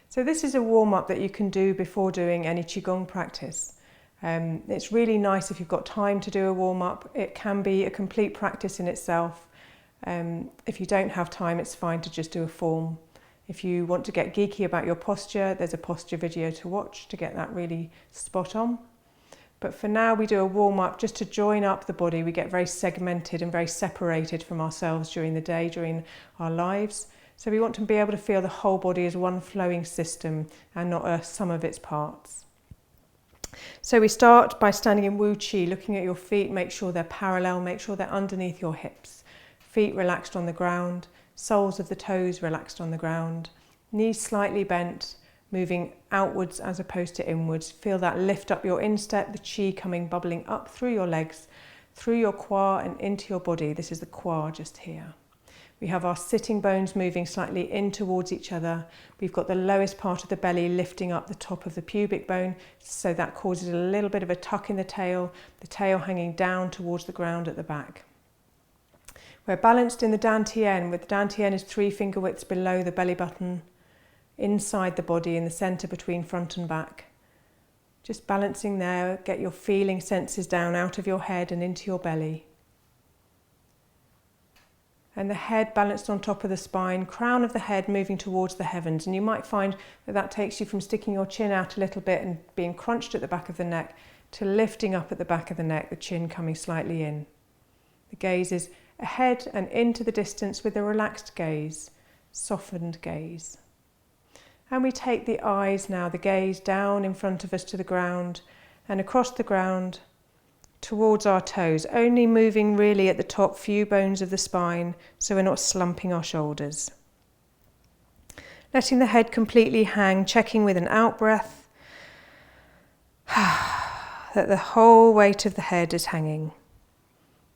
So this is a warm-up that you can do before doing any Qigong practice. It's really nice if you've got time to do a warm-up. It can be a complete practice in itself. If you don't have time, it's fine to just do a form. If you want to get geeky about your posture, there's a posture video to watch to get that really spot on. But for now, we do a warm-up just to join up the body. We get very segmented and very separated from ourselves during the day, during our lives. So we want to be able to feel the whole body as one flowing system and not a sum of its parts. So we start by standing in Wu Qi, looking at your feet, make sure they're parallel, make sure they're underneath your hips. Feet relaxed on the ground, soles of the toes relaxed on the ground, knees slightly bent, moving outwards as opposed to inwards. Feel that lift up your instep, the Qi coming bubbling up through your legs, through your qua and into your body. This is the qua just here. We have our sitting bones moving slightly in towards each other. We've got the lowest part of the belly lifting up the top of the pubic bone, so that causes a little bit of a tuck in the tail hanging down towards the ground at the back. We're balanced in the Dantian, with the Dantian is 3 finger widths below the belly button, inside the body in the center between front and back. Just balancing there, get your feeling senses down out of your head and into your belly. And the head balanced on top of the spine, crown of the head moving towards the heavens. And you might find that that takes you from sticking your chin out a little bit and being crunched at the back of the neck to lifting up at the back of the neck, the chin coming slightly in. The gaze is ahead and into the distance with a relaxed gaze, softened gaze. And we take the eyes now, the gaze down in front of us to the ground and across the ground towards our toes, only moving really at the top few bones of the spine so we're not slumping our shoulders. Letting the head completely hang, checking with an out breath that the whole weight of the head is hanging.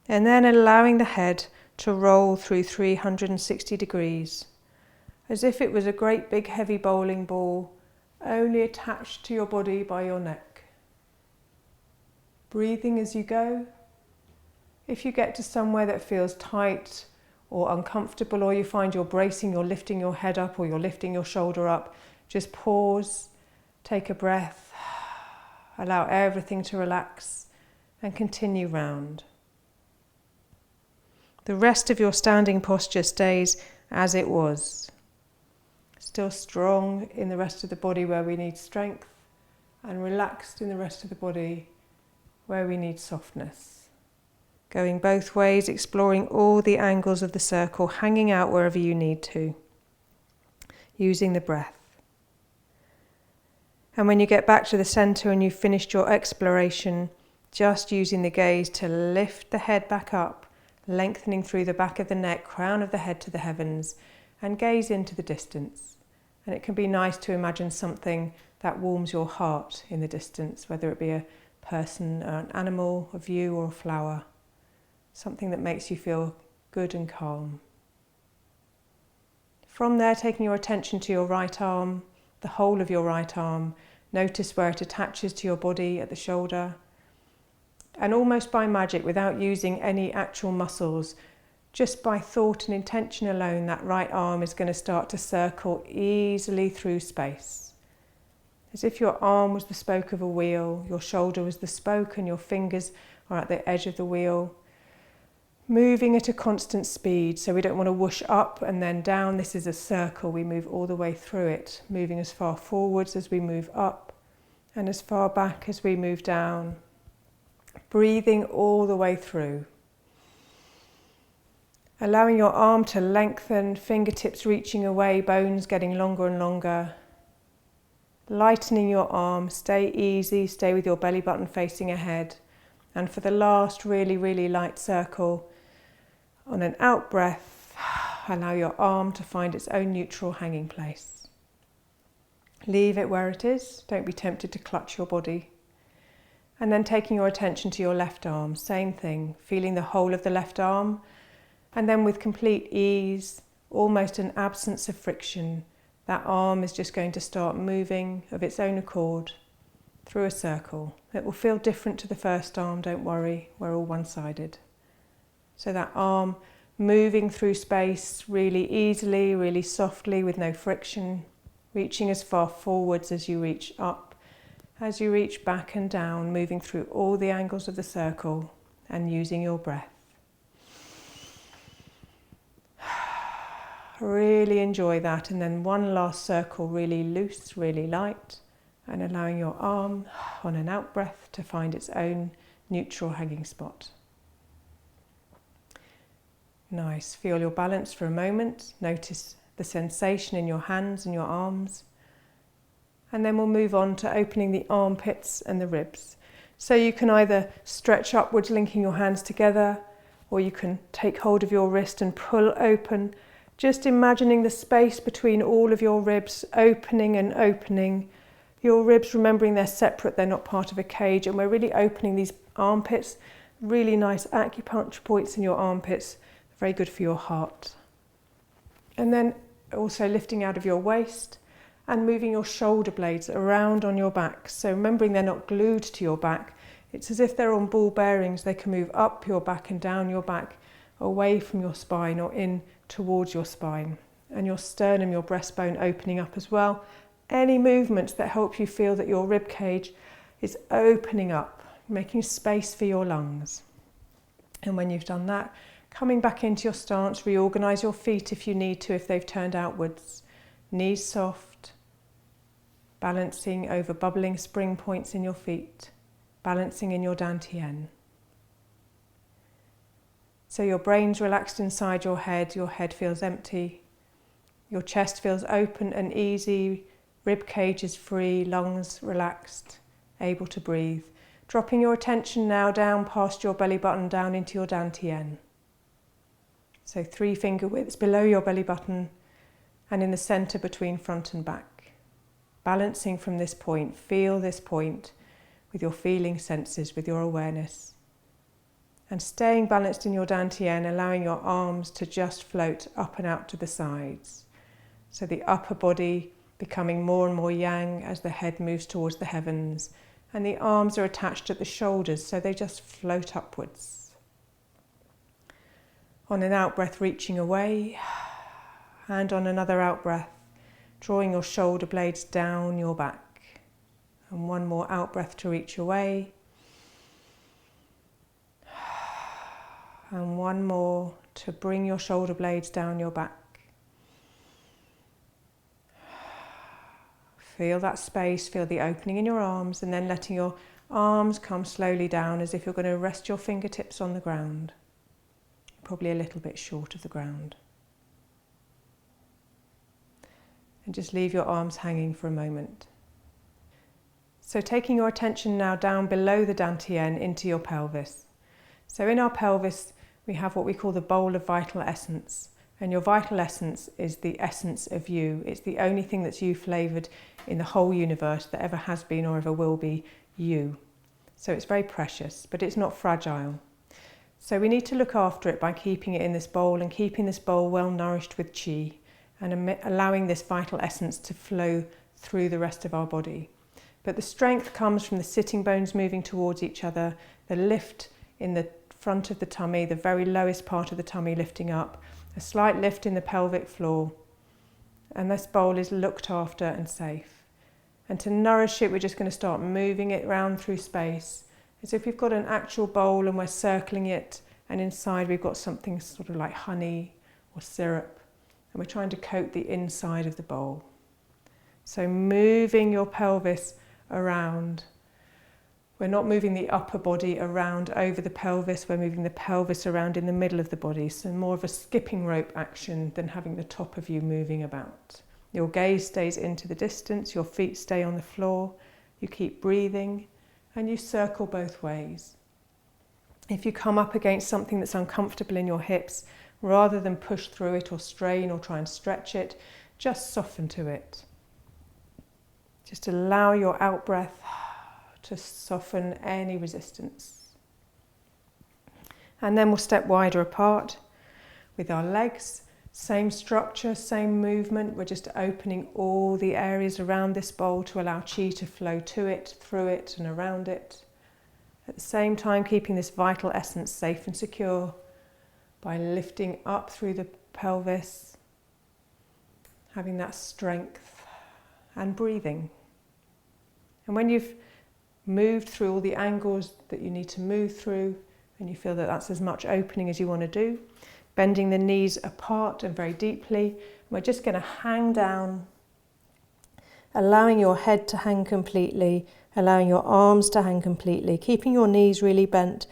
And then allowing the head to roll through 360 degrees, as if it was a great big heavy bowling ball, only attached to your body by your neck. Breathing as you go. If you get to somewhere that feels tight or uncomfortable, or you find you're bracing, you're lifting your head up or you're lifting your shoulder up, just pause, take a breath, allow everything to relax and continue round. The rest of your standing posture stays as it was. Still strong in the rest of the body where we need strength, and relaxed in the rest of the body where we need softness. Going both ways, exploring all the angles of the circle, hanging out wherever you need to, using the breath. And when you get back to the center and you've finished your exploration, just using the gaze to lift the head back up, lengthening through the back of the neck, crown of the head to the heavens, and gaze into the distance. And it can be nice to imagine something that warms your heart in the distance, whether it be a person, or an animal, a view or a flower, something that makes you feel good and calm. From there, taking your attention to your right arm, the whole of your right arm, notice where it attaches to your body at the shoulder, and almost by magic, without using any actual muscles, just by thought and intention alone, that right arm is going to start to circle easily through space. As if your arm was the spoke of a wheel, your shoulder was the spoke and your fingers are at the edge of the wheel. Moving at a constant speed, so we don't want to whoosh up and then down. This is a circle, we move all the way through it, moving as far forwards as we move up and as far back as we move down. Breathing all the way through. Allowing your arm to lengthen, fingertips reaching away, bones getting longer and longer. Lightening your arm, stay easy, stay with your belly button facing ahead. And for the last really, really light circle, on an out breath, allow your arm to find its own neutral hanging place. Leave it where it is, don't be tempted to clutch your body. And then taking your attention to your left arm, same thing, feeling the whole of the left arm, and then with complete ease, almost an absence of friction, that arm is just going to start moving of its own accord through a circle. It will feel different to the first arm, don't worry, we're all one-sided. So that arm moving through space really easily, really softly with no friction. reaching as far forwards as you reach up, as you reach back and down, moving through all the angles of the circle and using your breath. Really enjoy that, and then one last circle, really loose, really light, and allowing your arm on an out breath to find its own neutral hanging spot. Nice. Feel your balance for a moment. Notice the sensation in your hands and your arms. And then we'll move on to opening the armpits and the ribs. So you can either stretch upwards, linking your hands together, or you can take hold of your wrist and pull open, just imagining the space between all of your ribs, opening and opening. Your ribs, remembering they're separate, they're not part of a cage, and we're really opening these armpits. Really nice acupuncture points in your armpits, very good for your heart. And then also lifting out of your waist and moving your shoulder blades around on your back. So remembering they're not glued to your back, it's as if they're on ball bearings. They can move up your back and down your back, away from your spine or in towards your spine, and your sternum, your breastbone opening up as well. Any movements that help you feel that your rib cage is opening up, making space for your lungs. And when you've done that, coming back into your stance, reorganize your feet if you need to, if they've turned outwards. Knees soft, balancing over bubbling spring points in your feet, balancing in your dantian. So your brain's relaxed inside your head feels empty, your chest feels open and easy, rib cage is free, lungs relaxed, able to breathe. Dropping your attention now down past your belly button, down into your dantian. So 3 finger widths below your belly button and in the center between front and back. Balancing from this point, feel this point with your feeling senses, with your awareness. And staying balanced in your dantian, allowing your arms to just float up and out to the sides. So the upper body becoming more and more yang as the head moves towards the heavens, and the arms are attached at the shoulders, so they just float upwards. On an out breath, reaching away, and on another out breath, drawing your shoulder blades down your back. And one more out breath to reach away. And one more to bring your shoulder blades down your back. Feel that space, feel the opening in your arms, and then letting your arms come slowly down as if you're going to rest your fingertips on the ground. Probably a little bit short of the ground. And just leave your arms hanging for a moment. So taking your attention now down below the dantian into your pelvis. So in our pelvis, we have what we call the bowl of vital essence. And your vital essence is the essence of you. It's the only thing that's you flavoured in the whole universe that ever has been or ever will be you. So it's very precious, but it's not fragile. So we need to look after it by keeping it in this bowl and keeping this bowl well nourished with qi and allowing this vital essence to flow through the rest of our body. But the strength comes from the sitting bones moving towards each other, the lift in the front of the tummy, the very lowest part of the tummy lifting up, a slight lift in the pelvic floor, and this bowl is looked after and safe. And to nourish it, we're just going to start moving it around through space, as if we've got an actual bowl and we're circling it, and inside we've got something sort of like honey or syrup, and we're trying to coat the inside of the bowl. So moving your pelvis around. We're not moving the upper body around over the pelvis, we're moving the pelvis around in the middle of the body, so more of a skipping rope action than having the top of you moving about. Your gaze stays into the distance, your feet stay on the floor, you keep breathing, and you circle both ways. If you come up against something that's uncomfortable in your hips, rather than push through it or strain or try and stretch it, just soften to it. Just allow your out breath to soften any resistance. And then we'll step wider apart with our legs. Same structure, same movement. We're just opening all the areas around this bowl to allow qi to flow to it, through it and around it. At the same time, keeping this vital essence safe and secure by lifting up through the pelvis, having that strength and breathing. And when you've moved through all the angles that you need to move through, and you feel that that's as much opening as you want to do, bending the knees apart and very deeply, we're just going to hang down, allowing your head to hang completely, allowing your arms to hang completely, keeping your knees really bent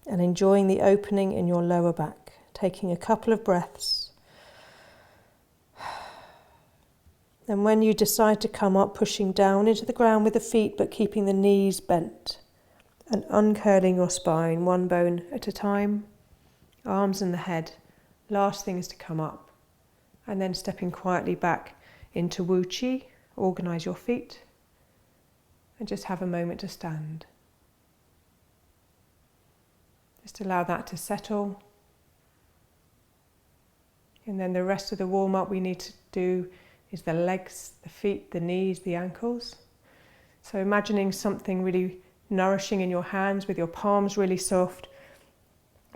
and enjoying the opening in your lower back. Taking a couple of breaths. And when you decide to come up, pushing down into the ground with the feet, but keeping the knees bent and uncurling your spine, one bone at a time, arms and the head. Last thing is to come up. And then stepping quietly back into Wu Chi, organise your feet, and just have a moment to stand. Just allow that to settle. And then the rest of the warm-up we need to do is the legs, the feet, the knees, the ankles. So imagining something really nourishing in your hands with your palms really soft,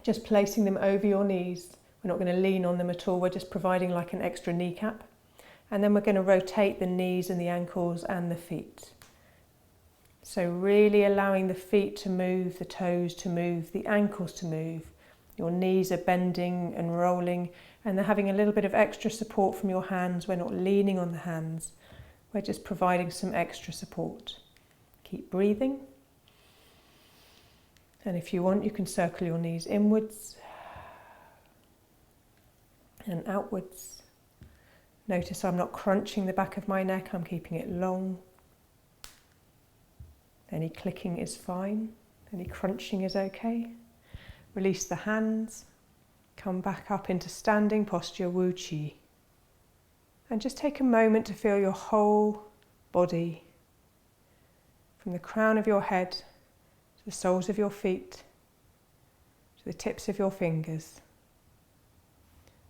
just placing them over your knees. We're not going to lean on them at all, we're just providing like an extra kneecap. And then we're going to rotate the knees and the ankles and the feet. So really allowing the feet to move, the toes to move, the ankles to move. Your knees are bending and rolling, and they're having a little bit of extra support from your hands. We're not leaning on the hands, we're just providing some extra support. Keep breathing. And if you want, you can circle your knees inwards and outwards. Notice I'm not crunching the back of my neck, I'm keeping it long. Any clicking is fine, any crunching is okay. Release the hands, come back up into standing posture, Wu Chi. And just take a moment to feel your whole body, from the crown of your head to the soles of your feet, to the tips of your fingers.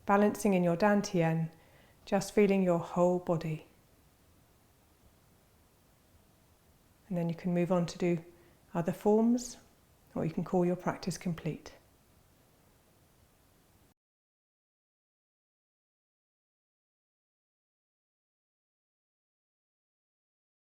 Balancing in your dantian, just feeling your whole body. And then you can move on to do other forms, or you can call your practice complete.